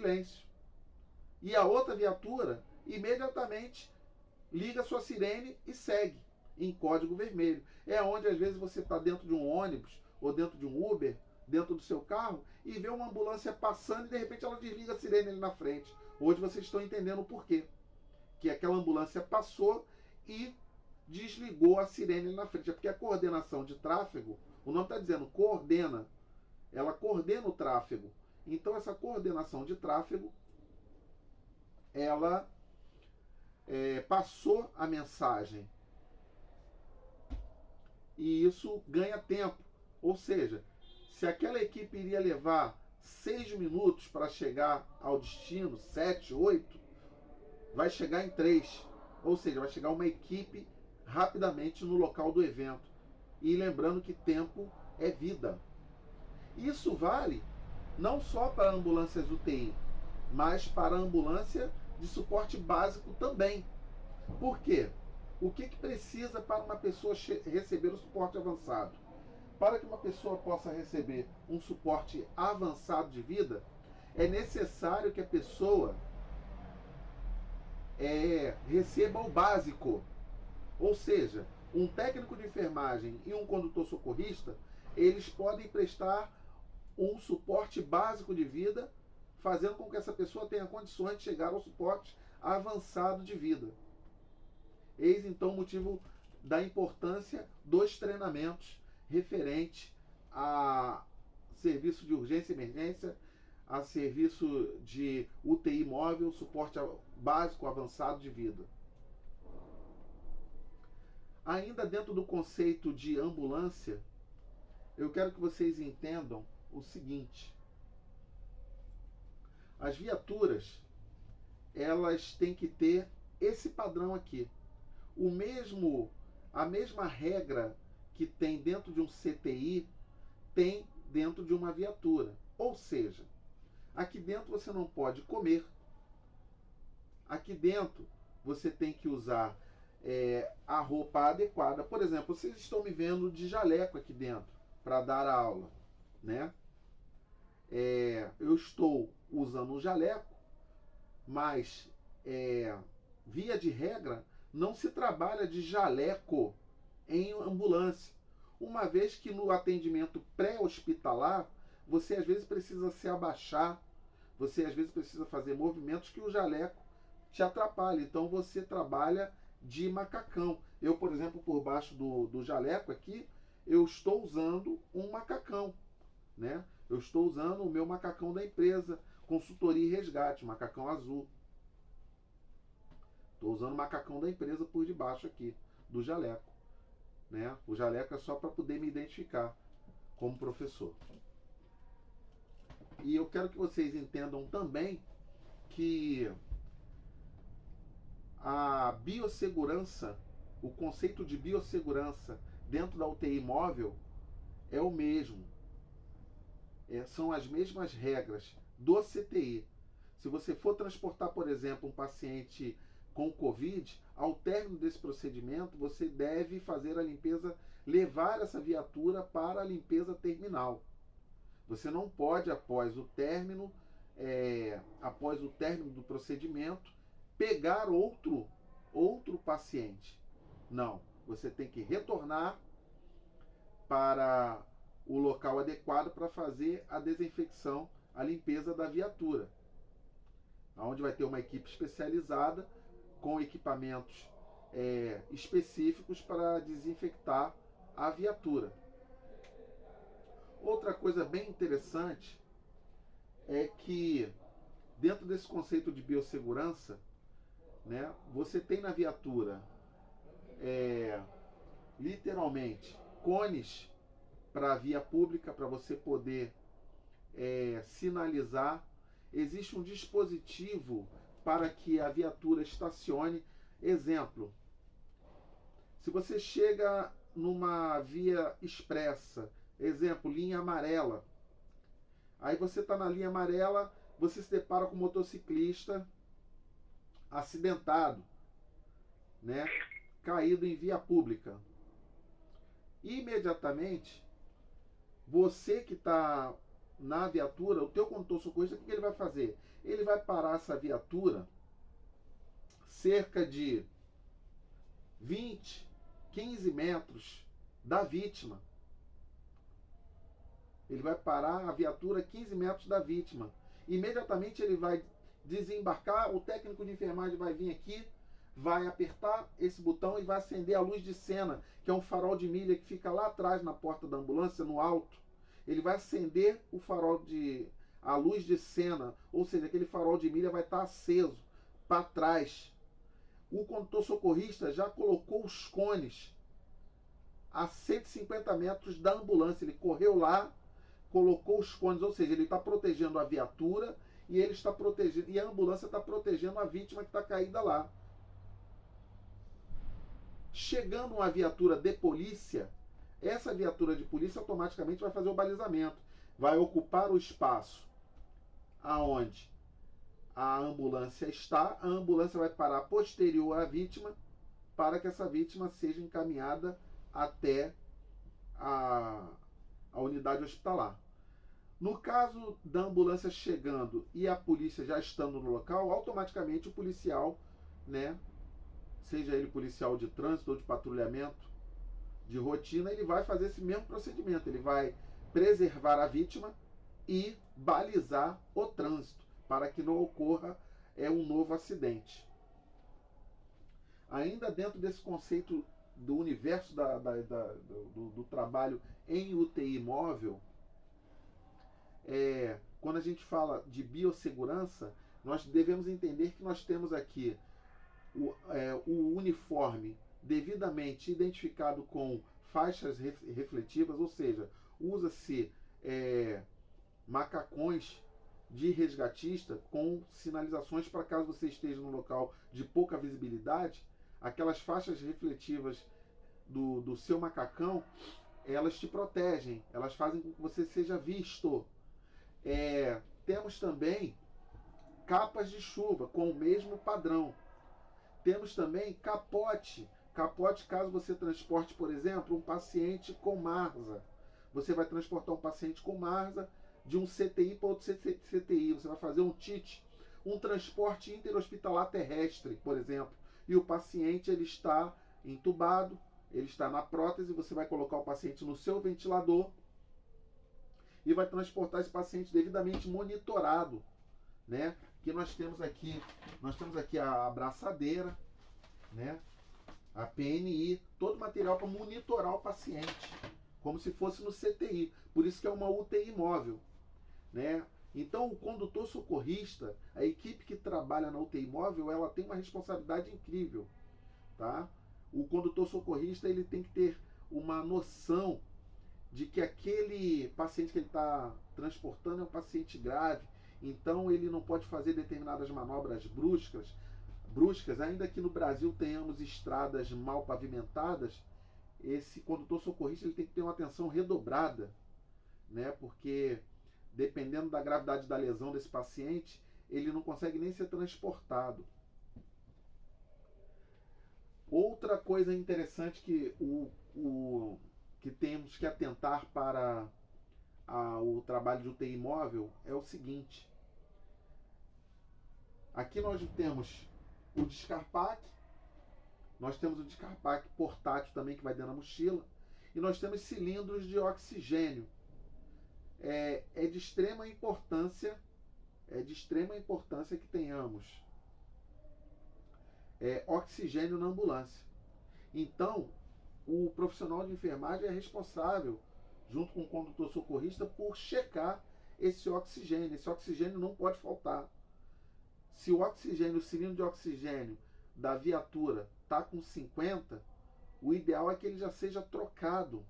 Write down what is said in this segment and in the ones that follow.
silêncio. E a outra viatura imediatamente liga sua sirene e segue em código vermelho. É onde às vezes você está dentro de um ônibus ou dentro de um Uber, dentro do seu carro, e vê uma ambulância passando e de repente ela desliga a sirene ali na frente. Hoje vocês estão entendendo o porquê. Que aquela ambulância passou e desligou a sirene ali na frente. É porque a coordenação de tráfego, o nome está dizendo coordena, ela coordena o tráfego. Então essa coordenação de tráfego, ela passou a mensagem. E isso ganha tempo. Ou seja, se aquela equipe iria levar 6 minutos para chegar ao destino, 7, 8, vai chegar em 3. Ou seja, vai chegar uma equipe rapidamente no local do evento. E lembrando que tempo é vida. Isso vale não só para ambulâncias UTI, mas para a ambulância de suporte básico também. Por quê? O que precisa para uma pessoa receber o suporte avançado? Para que uma pessoa possa receber um suporte avançado de vida, é necessário que a pessoa receba o básico. Ou seja, um técnico de enfermagem e um condutor socorrista, eles podem prestar um suporte básico de vida, fazendo com que essa pessoa tenha condições de chegar ao suporte avançado de vida. Eis então o motivo da importância dos treinamentos referentes a serviço de urgência e emergência, a serviço de UTI móvel, suporte básico avançado de vida. Ainda dentro do conceito de ambulância, eu quero que vocês entendam o seguinte: as viaturas, elas têm que ter esse padrão aqui. A mesma regra que tem dentro de um CTI tem dentro de uma viatura. Ou seja, aqui dentro você não pode comer. Aqui dentro você tem que usar a roupa adequada. Por exemplo, vocês estão me vendo de jaleco aqui dentro para dar a aula, né? Eu estou usando um jaleco, mas via de regra não se trabalha de jaleco em ambulância, uma vez que no atendimento pré-hospitalar você às vezes precisa se abaixar, você às vezes precisa fazer movimentos que o jaleco te atrapalha. Então você trabalha de macacão. Eu, por exemplo, por baixo do jaleco aqui, eu estou usando um macacão, né? Eu estou usando o meu macacão da empresa, consultoria e resgate, macacão azul. Estou usando o macacão da empresa por debaixo aqui do jaleco, né? O jaleco é só para poder me identificar como professor. E eu quero que vocês entendam também que a biossegurança, o conceito de biossegurança dentro da UTI móvel é o mesmo. São as mesmas regras do CTI. Se você for transportar, por exemplo, um paciente com Covid, ao término desse procedimento, você deve fazer a limpeza, levar essa viatura para a limpeza terminal. Você não pode, após o término do procedimento, pegar outro paciente. Não, você tem que retornar para o local adequado para fazer a desinfecção, a limpeza da viatura, onde vai ter uma equipe especializada com equipamentos específicos para desinfectar a viatura. Outra coisa bem interessante é que dentro desse conceito de biossegurança, né, você tem na viatura literalmente cones para a via pública, para você poder sinalizar. Existe um dispositivo para que a viatura estacione. Exemplo, se você chega numa via expressa, exemplo, linha amarela, aí você está na linha amarela, você se depara com um motociclista acidentado, né, caído em via pública. Imediatamente, você que está na viatura, o teu condutor socorrista, o que ele vai fazer? Ele vai parar essa viatura cerca de 20, 15 metros da vítima. Ele vai parar a viatura a 15 metros da vítima. Imediatamente ele vai desembarcar, o técnico de enfermagem vai vir aqui, vai apertar esse botão e vai acender a luz de cena, que é um farol de milha que fica lá atrás na porta da ambulância, no alto. Ele vai acender o farol a luz de cena, ou seja, aquele farol de milha vai estar aceso para trás. O condutor socorrista já colocou os cones a 150 metros da ambulância. Ele correu lá, colocou os cones, ou seja, ele está protegendo a viatura e ele está protegendo, e a ambulância está protegendo a vítima que está caída lá. Chegando uma viatura de polícia, essa viatura de polícia automaticamente vai fazer o balizamento, vai ocupar o espaço aonde a ambulância está, a ambulância vai parar posterior à vítima para que essa vítima seja encaminhada até a unidade hospitalar. No caso da ambulância chegando e a polícia já estando no local, automaticamente o policial, né, seja ele policial de trânsito ou de patrulhamento de rotina, ele vai fazer esse mesmo procedimento. Ele vai preservar a vítima e balizar o trânsito para que não ocorra um novo acidente. Ainda dentro desse conceito do universo do trabalho em UTI móvel, quando a gente fala de biossegurança, nós devemos entender que nós temos aqui o uniforme devidamente identificado com faixas refletivas, ou seja, usa-se macacões de resgatista com sinalizações para caso você esteja num local de pouca visibilidade, aquelas faixas refletivas do seu macacão, elas te protegem, elas fazem com que você seja visto. Temos também capas de chuva com o mesmo padrão. Temos também capote caso você transporte, por exemplo, um paciente com MARSA. Você vai transportar um paciente com MARSA de um CTI para outro CTI. Você vai fazer um TIT, um transporte interhospitalar terrestre, por exemplo. E o paciente ele está entubado, ele está na prótese, você vai colocar o paciente no seu ventilador e vai transportar esse paciente devidamente monitorado, né? Que nós temos aqui a abraçadeira, né? A PNI, todo o material para monitorar o paciente, como se fosse no CTI. Por isso que é uma UTI móvel, né? Então o condutor socorrista, a equipe que trabalha na UTI móvel, ela tem uma responsabilidade incrível, tá? O condutor socorrista ele tem que ter uma noção de que aquele paciente que ele está transportando é um paciente grave, então ele não pode fazer determinadas manobras bruscas, ainda que no Brasil tenhamos estradas mal pavimentadas. Esse condutor socorrista ele tem que ter uma atenção redobrada, né? Porque dependendo da gravidade da lesão desse paciente, ele não consegue nem ser transportado. Outra coisa interessante que que temos que atentar para o trabalho de UTI móvel é o seguinte. Aqui nós temos o Descarpac, nós temos o Descarpac portátil também que vai dentro da mochila, e nós temos cilindros de oxigênio. É de extrema importância que tenhamos oxigênio na ambulância. Então, o profissional de enfermagem é responsável, junto com o condutor socorrista, por checar esse oxigênio. Esse oxigênio não pode faltar. Se o cilindro de oxigênio da viatura está com 50, o ideal é que ele já seja trocado.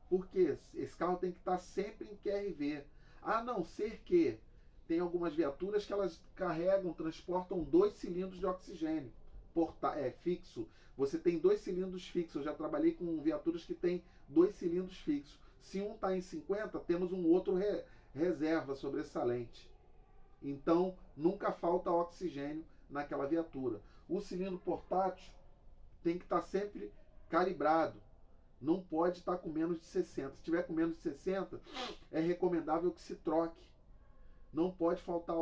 Porque esse carro tem que estar sempre em QRV. A não ser que tem algumas viaturas que elas transportam 2 cilindros de oxigênio fixo. Você tem 2 cilindros fixos. Eu já trabalhei com viaturas que tem 2 cilindros fixos. Se um está em 50, temos um outro reserva sobressalente. Então, nunca falta oxigênio naquela viatura. O cilindro portátil tem que estar sempre calibrado. Não pode estar com menos de 60. Se tiver com menos de 60, é recomendável que se troque. Não pode faltar